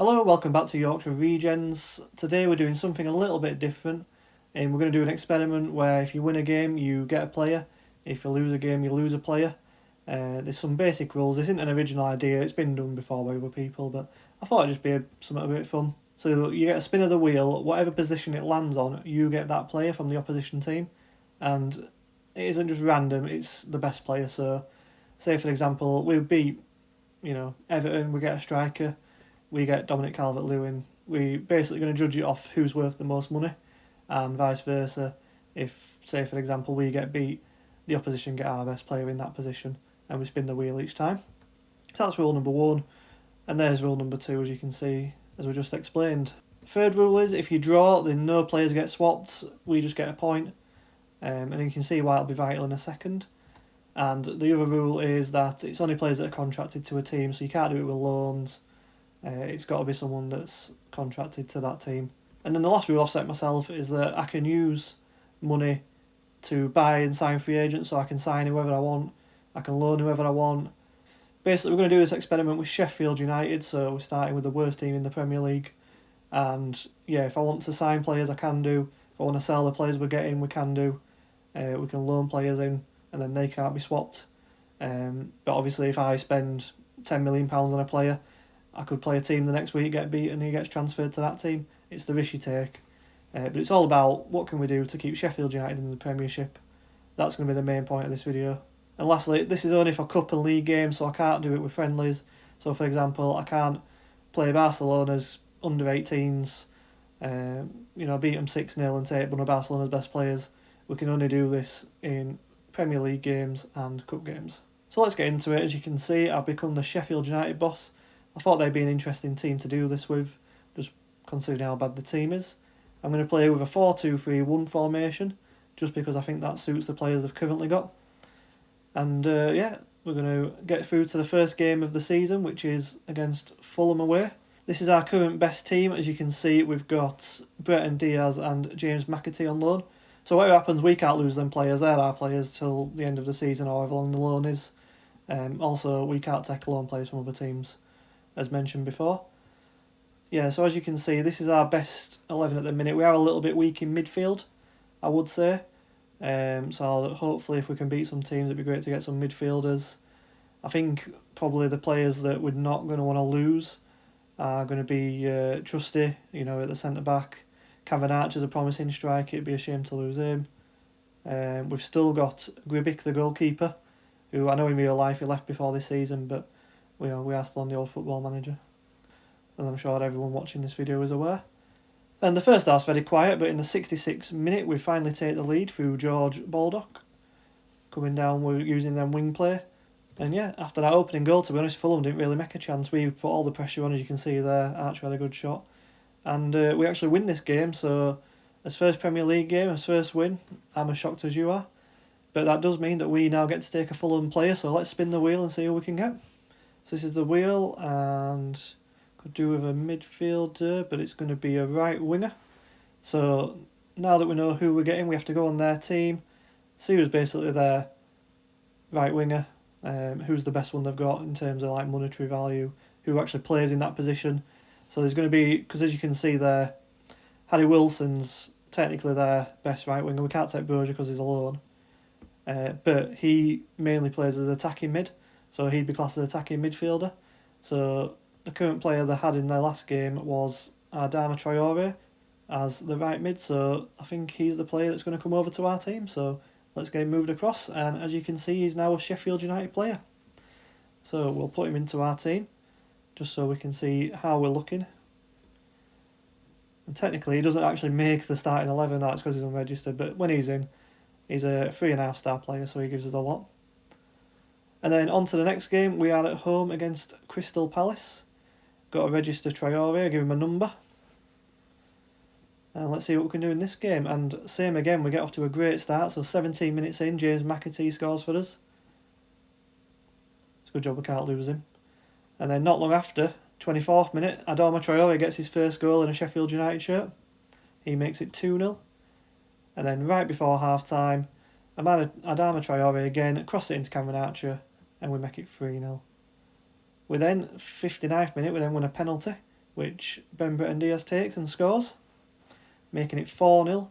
Hello, welcome back to Yorkshire Regens. Today we're doing something a little bit different, and we're going to do an experiment where if you win a game you get a player, if you lose a game you lose a player. There's some basic rules. This isn't an original idea, it's been done before by other people, but I thought it'd just be something a bit fun. So you get a spin of the wheel, whatever position it lands on, you get that player from the opposition team, and it isn't just random, it's the best player. So say for example we beat, Everton, we get a striker, we get Dominic Calvert-Lewin. We basically going to judge it off who's worth the most money, and vice versa. If, say for example, we get beat, the opposition get our best player in that position, and we spin the wheel each time. So that's rule number 1, and there's rule number 2, as you can see, as we just explained. Third rule is if you draw, then no players get swapped. We just get a point, and you can see why it'll be vital in a second. And the other rule is that it's only players that are contracted to a team, so you can't do it with loans. It's got to be someone that's contracted to that team. And then the last rule I've set myself is that I can use money to buy and sign free agents, so I can sign whoever I want, I can loan whoever I want. Basically, we're going to do this experiment with Sheffield United, so we're starting with the worst team in the Premier League. And yeah, if I want to sign players, I can do. If I want to sell the players we're getting, we can do. We can loan players in, and then they can't be swapped. But obviously, if I spend £10 million on a player, I could play a team the next week, get beat, and he gets transferred to that team. It's the risk you take. But it's all about what can we do to keep Sheffield United in the Premiership. That's going to be the main point of this video. And lastly, this is only for cup and league games, so I can't do it with friendlies. So for example, I can't play Barcelona's under-18s, beat them 6-0 and take one of Barcelona's best players. We can only do this in Premier League games and cup games. So let's get into it. As you can see, I've become the Sheffield United boss. I thought they'd be an interesting team to do this with, just considering how bad the team is. I'm going to play with a 4-2-3-1 formation, just because I think that suits the players they've currently got. And we're going to get through to the first game of the season, which is against Fulham away. This is our current best team. As you can see, we've got Breton Diaz and James McAtee on loan. So whatever happens, we can't lose them players. They're our players till the end of the season, or however long the loan is. Also, we can't take loan players from other teams, as mentioned before. Yeah, so as you can see, this is our best 11 at the minute. We are a little bit weak in midfield, I would say. So hopefully if we can beat some teams, it'd be great to get some midfielders. I think probably the players that we're not going to want to lose are going to be Trusty, at the centre-back. Cavanagh a promising striker, it'd be a shame to lose him. We've still got Gribic, the goalkeeper, who I know in real life he left before this season, but we are still on the old Football Manager, as I'm sure everyone watching this video is aware. And the first half's very quiet, but in the 66th minute we finally take the lead through George Baldock. Coming down, we're using them wing play. And yeah, after that opening goal, to be honest, Fulham didn't really make a chance. We put all the pressure on, as you can see there. Archer had a good shot. And we actually win this game, so as first Premier League game, as first win, I'm as shocked as you are. But that does mean that we now get to take a Fulham player, so let's spin the wheel and see who we can get. So this is the wheel, and could do with a midfielder, but it's going to be a right winger. So now that we know who we're getting, we have to go on their team, see who's basically their right winger, who's the best one they've got in terms of like monetary value, who actually plays in that position. So there's going to be, because as you can see there, Harry Wilson's technically their best right winger. We can't take Broja because he's a loan, but he mainly plays as attacking mid, so he'd be classed as attacking midfielder. So the current player they had in their last game was Adama Traore as the right mid, so I think he's the player that's going to come over to our team. So let's get him moved across, and as you can see, he's now a Sheffield United player. So we'll put him into our team, just so we can see how we're looking. And technically, he doesn't actually make the starting 11, that's because he's unregistered, but when he's in, he's a 3.5-star player, so he gives us a lot. And then on to the next game, we are at home against Crystal Palace. Got to register Traore, give him a number. And let's see what we can do in this game. And same again, we get off to a great start. So 17 minutes in, James McAtee scores for us. It's a good job we can't lose him. And then not long after, 24th minute, Adama Traore gets his first goal in a Sheffield United shirt. He makes it 2-0. And then right before half-time, Adama Traore again, cross it into Cavanagh, and we make it 3-0. We then, 59th minute, we then win a penalty. which Ben Breton Diaz takes and scores, making it 4-0.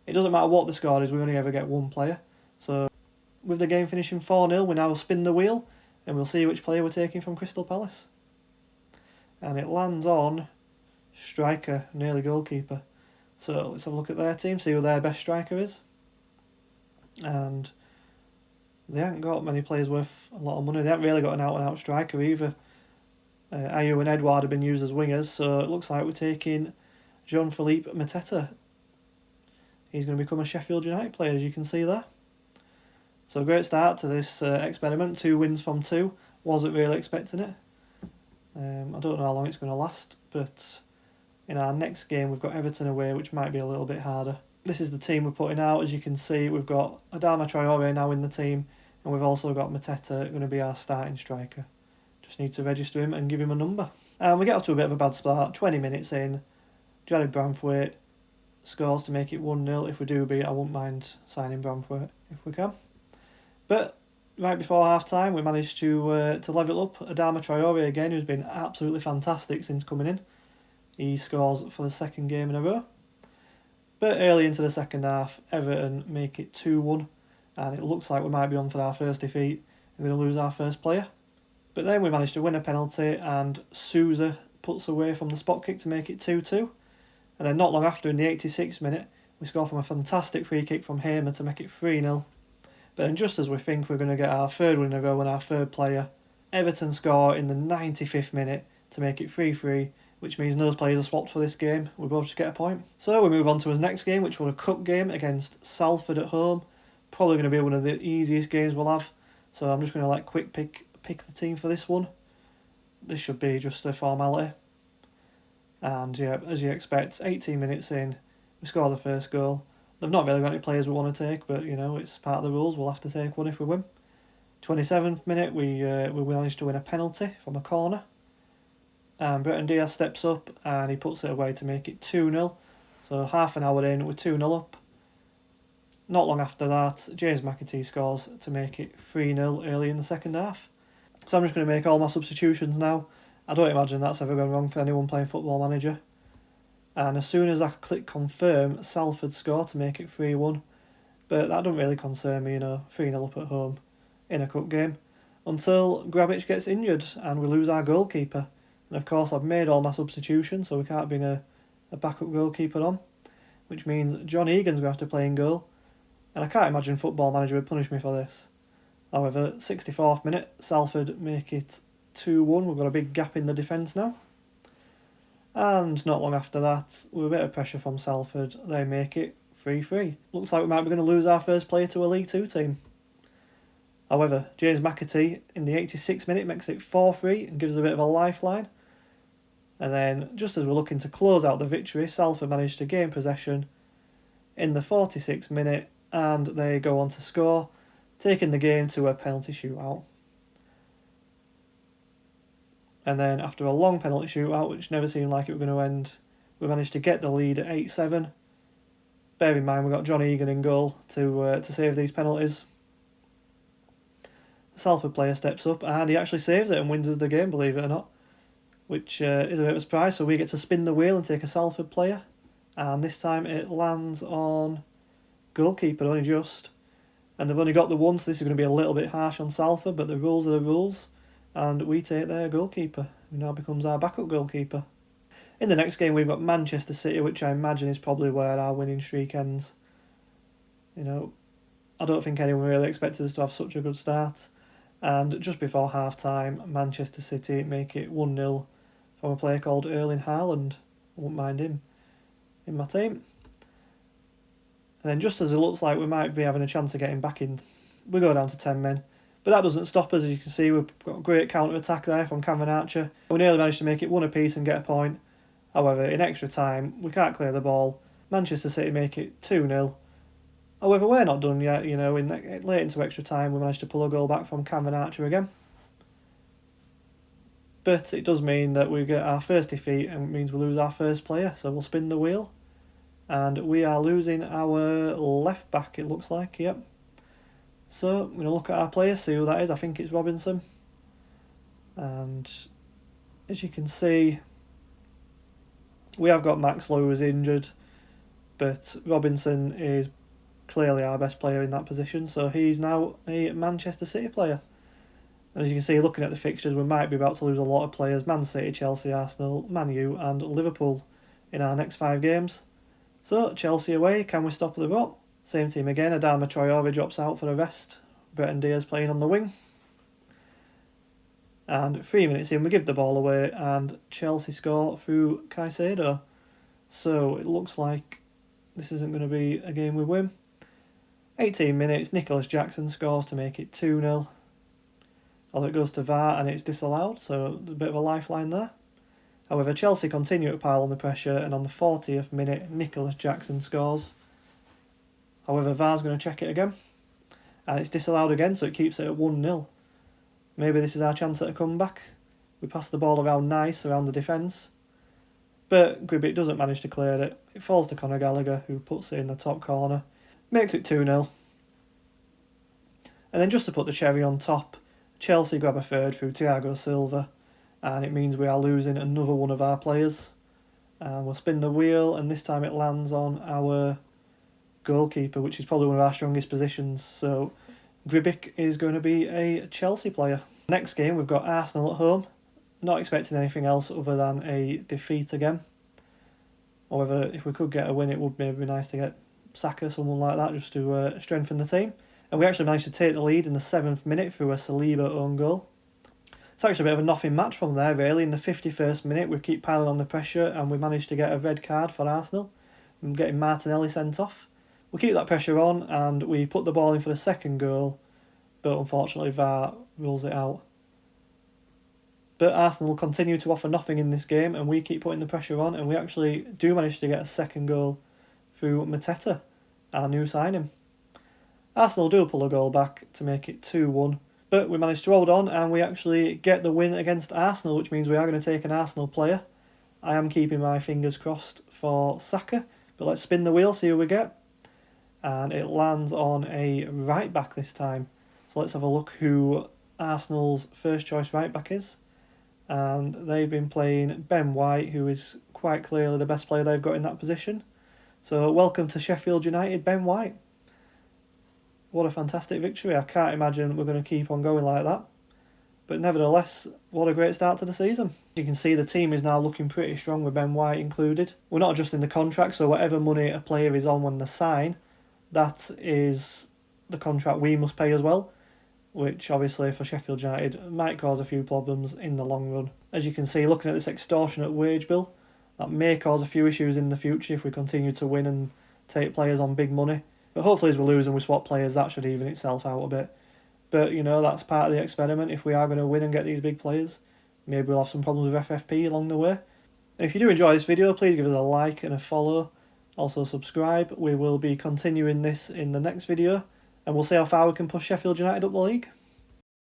It doesn't matter what the score is, we only ever get one player. So with the game finishing 4-0, we now spin the wheel and we'll see which player we're taking from Crystal Palace. And it lands on striker, nearly goalkeeper. So let's have a look at their team, see who their best striker is. And they haven't got many players worth a lot of money. They haven't really got an out-and-out striker either. Ayew and Edouard have been used as wingers, so it looks like we're taking Jean-Philippe Mateta. He's going to become a Sheffield United player, as you can see there. So a great start to this experiment. 2 wins from 2. Wasn't really expecting it. I don't know how long it's going to last, but in our next game we've got Everton away, which might be a little bit harder. This is the team we're putting out. As you can see, we've got Adama Traore now in the team, and we've also got Mateta going to be our starting striker. Just need to register him and give him a number. And we get off to a bit of a bad start. 20 minutes in, Jared Branthwaite scores to make it 1-0. If we do beat, I wouldn't mind signing Branthwaite if we can. But right before half time, we managed to level up. Adama Traore again, who's been absolutely fantastic since coming in. He scores for the second game in a row. But early into the second half, Everton make it 2-1, and it looks like we might be on for our first defeat. We're going to lose our first player. But then we managed to win a penalty, and Souza puts away from the spot kick to make it 2-2. And then not long after, in the 86th minute, we score from a fantastic free kick from Hamer to make it 3-0. But then just as we think we're going to get our third win in a row and our third player, Everton score in the 95th minute to make it 3-3, which means no players are swapped for this game. We both just get a point. So we move on to his next game, which was a cup game against Salford at home. Probably going to be one of the easiest games we'll have. So I'm just going to quick pick the team for this one. This should be just a formality. And yeah, as you expect, 18 minutes in, we score the first goal. They've not really got any players we want to take, but it's part of the rules. We'll have to take one if we win. 27th minute, we managed to win a penalty from a corner. And Breton Diaz steps up and he puts it away to make it 2-0. So half an hour in, we're 2-0 up. Not long after that, James McAtee scores to make it 3-0 early in the second half. So I'm just going to make all my substitutions now. I don't imagine that's ever gone wrong for anyone playing Football Manager. And as soon as I click confirm, Salford score to make it 3-1. But that doesn't really concern me, 3-0 up at home in a cup game. Until Grabic gets injured and we lose our goalkeeper. And of course I've made all my substitutions, so we can't bring a backup goalkeeper on. Which means John Egan's going to have to play in goal. And I can't imagine Football Manager would punish me for this. However, 64th minute, Salford make it 2-1. We've got a big gap in the defence now. And not long after that, with a bit of pressure from Salford, they make it 3-3. Looks like we might be going to lose our first player to a League 2 team. However, James McAtee in the 86th minute makes it 4-3 and gives us a bit of a lifeline. And then, just as we're looking to close out the victory, Salford managed to gain possession in the 46th minute and they go on to score, taking the game to a penalty shootout. And then after a long penalty shootout, which never seemed like it was going to end, we managed to get the lead at 8-7. Bear in mind we've got John Egan in goal to save these penalties. The Salford player steps up and he actually saves it and wins us the game, believe it or not. Which is a bit of a surprise, so we get to spin the wheel and take a Salford player. And this time it lands on goalkeeper, only just. And they've only got the one, so this is going to be a little bit harsh on Salford, but the rules are the rules. And we take their goalkeeper, who now becomes our backup goalkeeper. In the next game we've got Manchester City, which I imagine is probably where our winning streak ends. I don't think anyone really expected us to have such a good start. And just before half-time, Manchester City make it 1-0 from a player called Erling Haaland. I wouldn't mind him in my team. And then just as it looks like we might be having a chance of getting back in, we go down to 10 men. But that doesn't stop us. As you can see, we've got a great counter-attack there from Cameron Archer. We nearly managed to make it 1 apiece and get a point. However, in extra time, we can't clear the ball. Manchester City make it 2-0. However, we're not done yet. Late into extra time, we managed to pull a goal back from Cameron Archer again. But it does mean that we get our first defeat and it means we lose our first player. So we'll spin the wheel. And we are losing our left back, it looks like, yep. So I'm going to look at our players, see who that is. I think it's Robinson. And as you can see, We have got Max Lowe who's injured, but Robinson is clearly our best player in that position, so he's now a Manchester City player. And as you can see, looking at the fixtures, we might be about to lose a lot of players: Man City, Chelsea, Arsenal, Man U and Liverpool in our next 5 games. So, Chelsea away, can we stop the rot? Same team again, Adama Traore drops out for a rest. Breton Diaz playing on the wing. And 3 minutes in, we give the ball away and Chelsea score through Caicedo. So, it looks like this isn't going to be a game we win. 18 minutes, Nicholas Jackson scores to make it 2-0. Although it goes to VAR and it's disallowed, so there's a bit of a lifeline there. However, Chelsea continue to pile on the pressure, and on the 40th minute, Nicholas Jackson scores. However, VAR's going to check it again, and it's disallowed again, so it keeps it at 1-0. Maybe this is our chance at a comeback. We pass the ball around nice around the defence, but Gribbett doesn't manage to clear it. It falls to Conor Gallagher, who puts it in the top corner. Makes it 2-0. And then just to put the cherry on top, Chelsea grab a third through Thiago Silva, and it means we are losing another one of our players. And we'll spin the wheel, and this time it lands on our goalkeeper, which is probably one of our strongest positions. So Gribbett is going to be a Chelsea player. Next game, we've got Arsenal at home. Not expecting anything else other than a defeat again. However, if we could get a win, it would maybe be nice to get Saka, someone like that, just to strengthen the team. And we actually managed to take the lead in the 7th minute through a Saliba own goal. It's actually a bit of a nothing match from there, really. In the 51st minute, we keep piling on the pressure and we managed to get a red card for Arsenal and getting Martinelli sent off. We keep that pressure on and we put the ball in for the second goal, but unfortunately VAR rules it out. But Arsenal continue to offer nothing in this game and we keep putting the pressure on, and we actually do manage to get a second goal through Mateta, our new signing. Arsenal do pull a goal back to make it 2-1, but we managed to hold on and we actually get the win against Arsenal, which means we are going to take an Arsenal player. I am keeping my fingers crossed for Saka, but let's spin the wheel, see who we get. And it lands on a right back this time. So let's have a look who Arsenal's first choice right back is. And they've been playing Ben White, who is quite clearly the best player they've got in that position. So welcome to Sheffield United, Ben White. What a fantastic victory. I can't imagine we're going to keep on going like that. But nevertheless, what a great start to the season. You can see the team is now looking pretty strong with Ben White included. We're not adjusting the contract, so whatever money a player is on when they sign, that is the contract we must pay as well, which obviously for Sheffield United might cause a few problems in the long run. As you can see, looking at this extortionate wage bill, that may cause a few issues in the future if we continue to win and take players on big money. But hopefully as we lose and we swap players, that should even itself out a bit. But, you know, that's part of the experiment. If we are going to win and get these big players, maybe we'll have some problems with FFP along the way. If you do enjoy this video, please give us a like and a follow. Also subscribe. We will be continuing this in the next video, and we'll see how far we can push Sheffield United up the league.